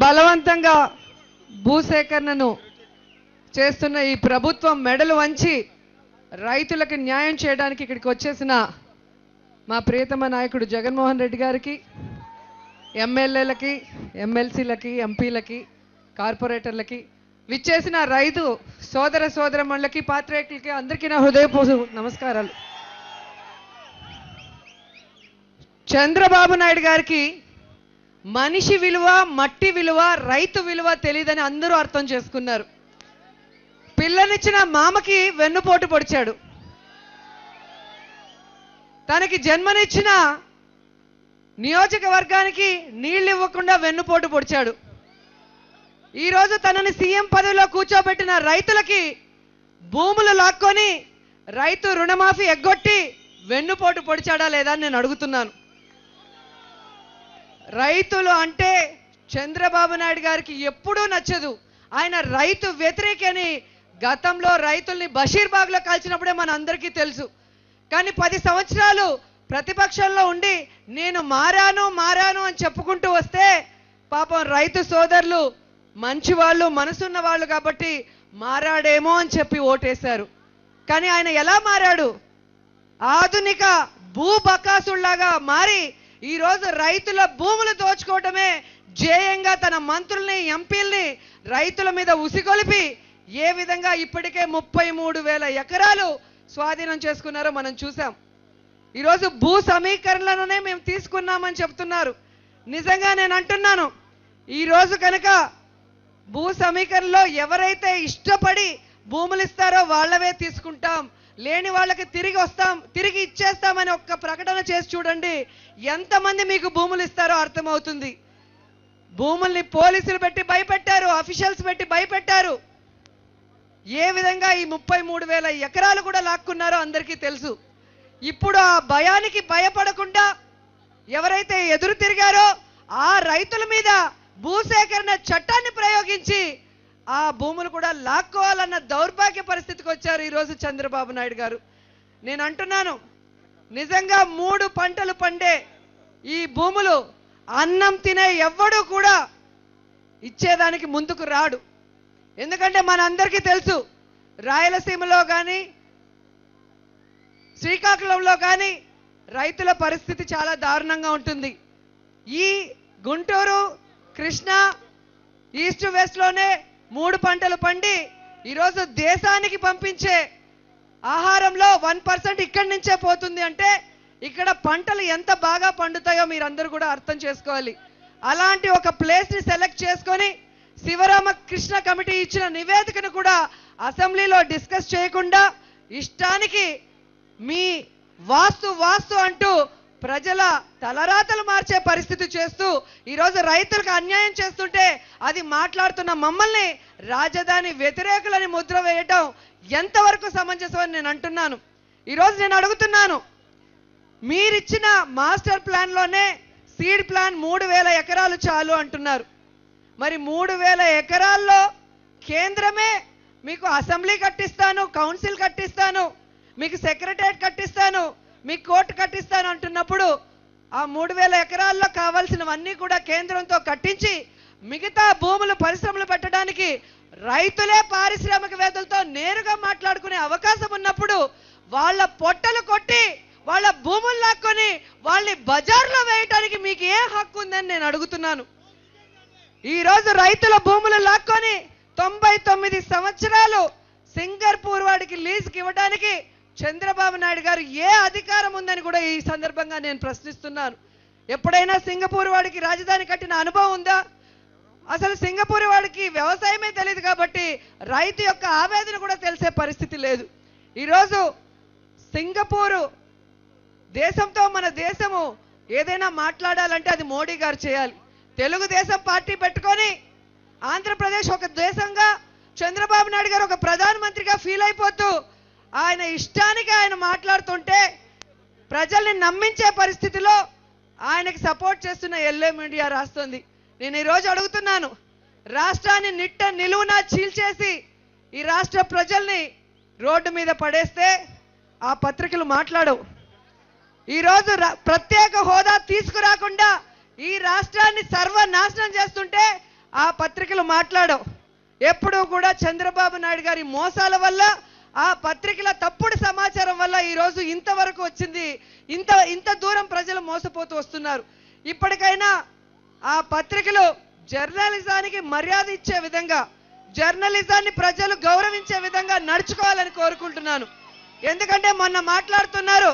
బలవంతంగా భూసేకరణను చేస్తున్న ఈ ప్రభుత్వం మెడలు వంచి రైతులకు న్యాయం చేయడానికి ఇక్కడికి వచ్చేసిన మా ప్రియతమ నాయకుడు జగన్మోహన్ రెడ్డి గారికి, ఎమ్మెల్యేలకి, ఎమ్మెల్సీలకి, ఎంపీలకి, కార్పొరేటర్లకి, విచ్చేసిన రైతు సోదర సోదరమణులకి, పాత్రికేయులకి అందరికీ నా హృదయపూర్వక నమస్కారాలు. చంద్రబాబు నాయుడు గారికి మనిషి విలువ, మట్టి విలువ, రైతు విలువ తెలియదని అందరూ అర్థం చేసుకున్నారు. పిల్లనిచ్చిన మామకి వెన్నుపోటు పొడిచాడు. తనకి జన్మనిచ్చిన నియోజకవర్గానికి నీళ్లు ఇవ్వకుండా వెన్నుపోటు పొడిచాడు. ఈరోజు తనని సీఎం పదవిలో కూర్చోబెట్టిన రైతులకి భూములు లాక్కొని రైతు రుణమాఫీ ఎగ్గొట్టి వెన్నుపోటు పొడిచాడా లేదా అని నేను అడుగుతున్నాను. రైతులు అంటే చంద్రబాబు నాయుడు గారికి ఎప్పుడూ నచ్చదు. ఆయన రైతు వ్యతిరేకని గతంలో రైతుల్ని బషీర్బాగ్లో కాల్చినప్పుడే మన అందరికీ తెలుసు. కానీ 10 సంవత్సరాలు ప్రతిపక్షంలో ఉండి నేను మారాను అని చెప్పుకుంటూ వస్తే పాపం రైతు సోదరులు మంచివాళ్ళు, మనసున్న వాళ్ళు కాబట్టి మారాడేమో అని చెప్పి ఓటేశారు. కానీ ఆయన ఎలా మారాడు? ఆధునిక భూబకాసుల్లాగా మారి ఈరోజు రైతుల భూములు దోచుకోవటమే ధ్యేయంగా తన మంత్రుల్ని, ఎంపీల్ని రైతుల మీద ఉసిగొలిపి ఏ విధంగా ఇప్పటికే 33,000 ఎకరాలు స్వాధీనం చేసుకున్నారో మనం చూసాం. ఈరోజు భూ సమీకరణలనే మేము తీసుకున్నామని చెప్తున్నారు. నిజంగా నేను అంటున్నాను, ఈరోజు కనుక భూ సమీకరణలో ఎవరైతే ఇష్టపడి భూములు ఇస్తారో వాళ్ళవే తీసుకుంటాం, లేని వాళ్ళకి తిరిగి ఇచ్చేస్తామని ఒక్క ప్రకటన చేసి చూడండి. ఎంతమంది మీకు భూములు ఇస్తారో అర్థమవుతుంది. భూముల్ని పోలీసులు పెట్టి భయపెట్టారు, అఫీషియల్స్ పెట్టి భయపెట్టారు. ఏ విధంగా ఈ 33,000 ఎకరాలు కూడా లాక్కున్నారో అందరికీ తెలుసు. ఇప్పుడు ఆ భయానికి భయపడకుండా ఎవరైతే ఎదురు తిరిగారో ఆ రైతుల మీద భూసేకరణ చట్టాన్ని ప్రయోగించి ఆ భూములు కూడా లాక్కోవాలన్న దౌర్భాగ్య పరిస్థితికి వచ్చారు ఈరోజు చంద్రబాబు నాయుడు గారు. నేను అంటున్నాను, నిజంగా 3 పంటలు పండే ఈ భూములు అన్నం తినే ఎవ్వడూ కూడా ఇచ్చేదానికి ముందుకు రాడు. ఎందుకంటే మనందరికీ తెలుసు, రాయలసీమలో కానీ శ్రీకాకుళంలో కానీ రైతుల పరిస్థితి చాలా దారుణంగా ఉంటుంది. ఈ గుంటూరు, కృష్ణా, ఈస్ట్ వెస్ట్లోనే 3 పంటలు పండి ఈరోజు దేశానికి పంపించే ఆహారంలో 1% ఇక్కడి నుంచే పోతుంది అంటే ఇక్కడ పంటలు ఎంత బాగా పండుతాయో మీరందరూ కూడా అర్థం చేసుకోవాలి. అలాంటి ఒక ప్లేస్ని సెలెక్ట్ చేసుకొని శివరామకృష్ణ కమిటీ ఇచ్చిన నివేదికను కూడా అసెంబ్లీలో డిస్కస్ చేయకుండా ఇష్టానికి మీ వాస్తు అంటూ ప్రజల తలరాతలు మార్చే పరిస్థితి చేస్తూ ఈరోజు రైతులకు అన్యాయం చేస్తుంటే అది మాట్లాడుతున్న మమ్మల్ని రాజధాని వ్యతిరేకులని ముద్ర వేయటం ఎంతవరకు సమంజసం అని నేను అంటున్నాను. ఈరోజు నేను అడుగుతున్నాను, మీరిచ్చిన మాస్టర్ ప్లాన్లోనే సీడ్ ప్లాన్ 3,000 ఎకరాలు చాలు అంటున్నారు. మరి 3,000 ఎకరాల్లో కేంద్రమే మీకు అసెంబ్లీ కట్టిస్తాను, కౌన్సిల్ కట్టిస్తాను, మీకు సెక్రటరియట్ కట్టిస్తాను, మీకు కోర్టు కట్టిస్తాను అంటున్నప్పుడు ఆ 3,000 ఎకరాల్లో కావాల్సినవన్నీ కూడా కేంద్రంతో కట్టించి మిగతా భూములు పరిశ్రమలు పెట్టడానికి రైతులే పారిశ్రామికవేత్తలతో నేరుగా మాట్లాడుకునే అవకాశం ఉన్నప్పుడు వాళ్ళ పొట్టలు కొట్టి వాళ్ళ భూములు లాక్కొని వాళ్ళని బజార్లో వేయటానికి మీకు ఏ హక్కు ఉందని నేను అడుగుతున్నాను. ఈరోజు రైతుల భూములు లాక్కొని 99 సంవత్సరాలు సింగర్పూర్ వాడికి లీజుకి ఇవ్వడానికి చంద్రబాబు నాయుడు గారు ఏ అధికారం ఉందని కూడా ఈ సందర్భంగా నేను ప్రశ్నిస్తున్నాను. ఎప్పుడైనా సింగపూర్ వాడికి రాజధాని కట్టిన అనుభవం ఉందా? అసలు సింగపూర్ వాడికి వ్యవసాయమే తెలియదు కాబట్టి రైతు యొక్క ఆవేదన కూడా తెలిసే పరిస్థితి లేదు. ఈరోజు సింగపూరు దేశంతో మన దేశము ఏదైనా మాట్లాడాలంటే అది మోడీ గారు చేయాలి. తెలుగుదేశం పార్టీ పెట్టుకొని ఆంధ్రప్రదేశ్ ఒక దేశంగా చంద్రబాబు నాయుడు గారు ఒక ప్రధానమంత్రిగా ఫీల్ అయిపోతూ ఆయన ఇష్టానికి ఆయన మాట్లాడుతుంటే ప్రజల్ని నమ్మించే పరిస్థితిలో ఆయనకి సపోర్ట్ చేస్తున్న ఎల్లో మీడియా రాస్తుంది. నేను ఈరోజు అడుగుతున్నాను, రాష్ట్రాన్ని నిట్ట నిలువునా చీల్చేసి ఈ రాష్ట్ర ప్రజల్ని రోడ్డు మీద పడేస్తే ఆ పత్రికలు మాట్లాడవు. ఈరోజు ప్రత్యేక హోదా తీసుకురాకుండా ఈ రాష్ట్రాన్ని సర్వనాశనం చేస్తుంటే ఆ పత్రికలు మాట్లాడవు. ఎప్పుడూ కూడా చంద్రబాబు నాయుడు గారి మోసాల వల్ల, ఆ పత్రికల తప్పుడు సమాచారం వల్ల ఈరోజు ఇంతవరకు వచ్చింది. ఇంత దూరం ప్రజలు మోసపోతూ వస్తున్నారు. ఇప్పటికైనా ఆ పత్రికలు జర్నలిజానికి మర్యాద ఇచ్చే విధంగా, జర్నలిజాన్ని ప్రజలు గౌరవించే విధంగా నడుచుకోవాలని కోరుకుంటున్నాను. ఎందుకంటే మొన్న మాట్లాడుతున్నారు,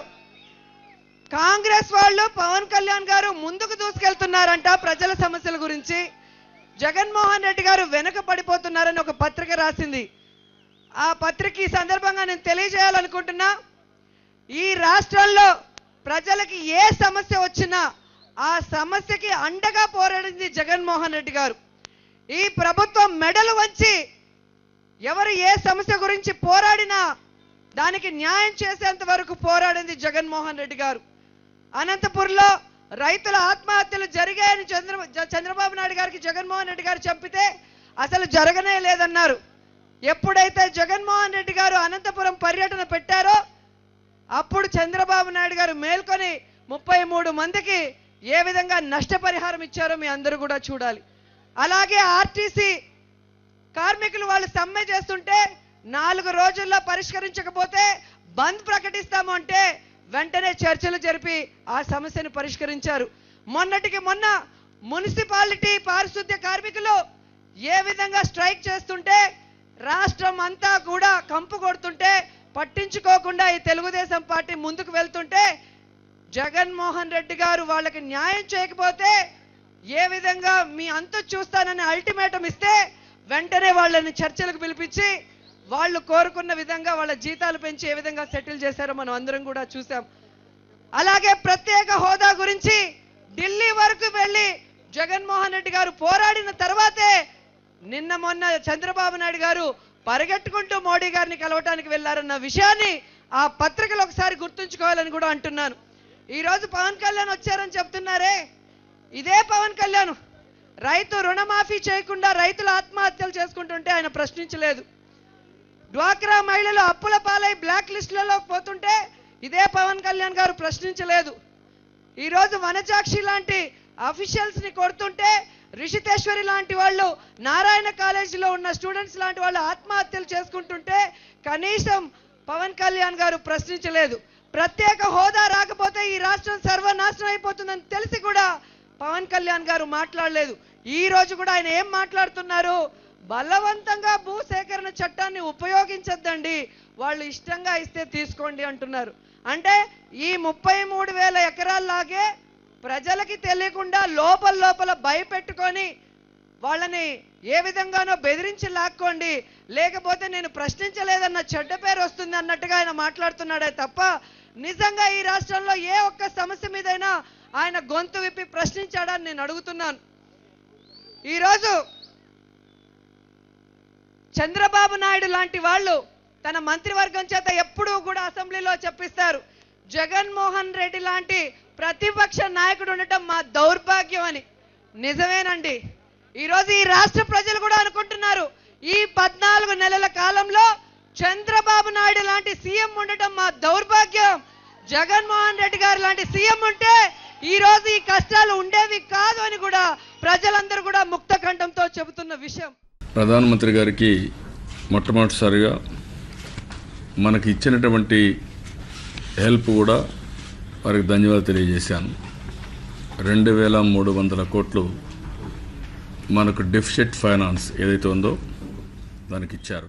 కాంగ్రెస్ వాళ్ళు పవన్ కళ్యాణ్ గారు ముందుకు దూసుకెళ్తున్నారంట ప్రజల సమస్యల గురించి, జగన్మోహన్ రెడ్డి గారు వెనక పడిపోతున్నారని ఒక పత్రిక రాసింది. ఆ పత్రిక ఈ సందర్భంగా నేను తెలియజేయాలనుకుంటున్నా, ఈ రాష్ట్రంలో ప్రజలకి ఏ సమస్య వచ్చినా ఆ సమస్యకి అండగా పోరాడింది జగన్మోహన్ రెడ్డి గారు. ఈ ప్రభుత్వం మెడలు వంచి ఎవరు ఏ సమస్య గురించి పోరాడినా దానికి న్యాయం చేసేంత వరకు పోరాడింది జగన్మోహన్ రెడ్డి గారు. అనంతపురంలో రైతుల ఆత్మహత్యలు జరిగాయని చంద్రబాబు నాయుడు గారికి జగన్మోహన్ రెడ్డి గారు చెప్పితే అసలు జరగనే లేదన్నారు. ఎప్పుడైతే జగన్మోహన్ రెడ్డి గారు అనంతపురం పర్యటన పెట్టారో అప్పుడు చంద్రబాబు నాయుడు గారు మేల్కొని 33 మందికి ఏ విధంగా నష్టపరిహారం ఇచ్చారో మీ అందరూ కూడా చూడాలి. అలాగే ఆర్టీసీ కార్మికులు వాళ్ళు సమ్మె చేస్తుంటే 4 రోజుల్లో పరిష్కరించకపోతే బంద్ ప్రకటిస్తాము అంటే వెంటనే చర్చలు జరిపి ఆ సమస్యను పరిష్కరించారు. మొన్నటికి మొన్న మున్సిపాలిటీ పారిశుద్ధ్య కార్మికులు ఏ విధంగా స్ట్రైక్ చేస్తుంటే రాష్ట్రం అంతా కూడా కంపు కొడుతుంటే పట్టించుకోకుండా ఈ తెలుగుదేశం పార్టీ ముందుకు వెళ్తుంటే జగన్మోహన్ రెడ్డి గారు వాళ్ళకి న్యాయం చేయకపోతే ఏ విధంగా మీ అంతు చూస్తానని అల్టిమేటం ఇస్తే వెంటనే వాళ్ళని చర్చలకు పిలిపించి వాళ్ళు కోరుకున్న విధంగా వాళ్ళ జీతాలు పెంచి ఏ విధంగా సెటిల్ చేశారో మనం అందరం కూడా చూసాం. అలాగే ప్రత్యేక హోదా గురించి ఢిల్లీ వరకు వెళ్ళి జగన్మోహన్ రెడ్డి గారు పోరాడిన తర్వాతే నిన్న మొన్న చంద్రబాబు నాయుడు గారు పరిగెట్టుకుంటూ మోడీ గారిని కలవటానికి వెళ్లారన్న విషయాన్ని ఆ పత్రికలు ఒకసారి గుర్తుంచుకోవాలని కూడా అంటున్నాను. ఈ రోజు పవన్ కళ్యాణ్ వచ్చారని చెప్తున్నారే, ఇదే పవన్ కళ్యాణ్ రైతు రుణమాఫీ చేయకుండా రైతులు ఆత్మహత్యలు చేసుకుంటుంటే ఆయన ప్రశ్నించలేదు. డ్వాక్రా మహిళలు అప్పుల పాలై బ్లాక్ లిస్టులలో పోతుంటే ఇదే పవన్ కళ్యాణ్ గారు ప్రశ్నించలేదు. ఈ రోజు వనజాక్షి లాంటి అఫీషియల్స్ ని కొడుతుంటే, రిషితేశ్వరి లాంటి వాళ్ళు, నారాయణ కాలేజీలో ఉన్న స్టూడెంట్స్ లాంటి వాళ్ళు ఆత్మహత్యలు చేసుకుంటుంటే కనీసం పవన్ కళ్యాణ్ గారు ప్రశ్నించలేదు. ప్రత్యేక హోదా రాకపోతే ఈ రాష్ట్రం సర్వనాశనం అయిపోతుందని తెలిసి కూడా పవన్ కళ్యాణ్ గారు మాట్లాడలేదు. ఈ రోజు కూడా ఆయన ఏం మాట్లాడుతున్నారు, బలవంతంగా భూసేకరణ చట్టాన్ని ఉపయోగించొద్దండి, వాళ్ళు ఇష్టంగా ఇస్తే తీసుకోండి అంటున్నారు. అంటే ఈ 33,000 ఎకరాల్లాగే ప్రజలకి తెలియకుండా లోపల భయపెట్టుకొని వాళ్ళని ఏ విధంగానో బెదిరించి లాక్కోండి, లేకపోతే నేను ప్రశ్నించలేదన్న చెడ్డ పేరు వస్తుంది అన్నట్టుగా ఆయన మాట్లాడుతున్నాడే తప్ప నిజంగా ఈ రాష్ట్రంలో ఏ ఒక్క సమస్య మీదైనా ఆయన గొంతు విప్పి ప్రశ్నించాడని నేను అడుగుతున్నాను. ఈరోజు చంద్రబాబు నాయుడు లాంటి వాళ్ళు తన మంత్రివర్గం చేత ఎప్పుడూ కూడా అసెంబ్లీలో చెప్పిస్తారు, జగన్మోహన్ రెడ్డి లాంటి ప్రతిపక్ష నాయకుడు ఉండటం మా దౌర్భాగ్యం అని. నిజమేనండి. ఈరోజు ఈ రాష్ట్ర ప్రజలు కూడా అనుకుంటున్నారు, ఈ 14 నెలల కాలంలో చంద్రబాబు నాయుడు లాంటి సీఎం ఉండటం మా దౌర్భాగ్యం, జగన్మోహన్ రెడ్డి గారు లాంటి సీఎం ఉంటే ఈ రోజు ఈ కష్టాలు ఉండేవి కాదు అని కూడా ప్రజలందరూ కూడా ముక్త కంఠంతో చెబుతున్న విషయం. ప్రధానమంత్రి గారికి మొట్టమొదటిసారిగా మనకి ఇచ్చినటువంటి హెల్ప్ కూడా వారికి ధన్యవాదాలు తెలియజేశాను. 2,300 కోట్లు మనకు డెఫిసిట్ ఫైనాన్స్ ఏదైతే ఉందో దానికి ఇచ్చారు.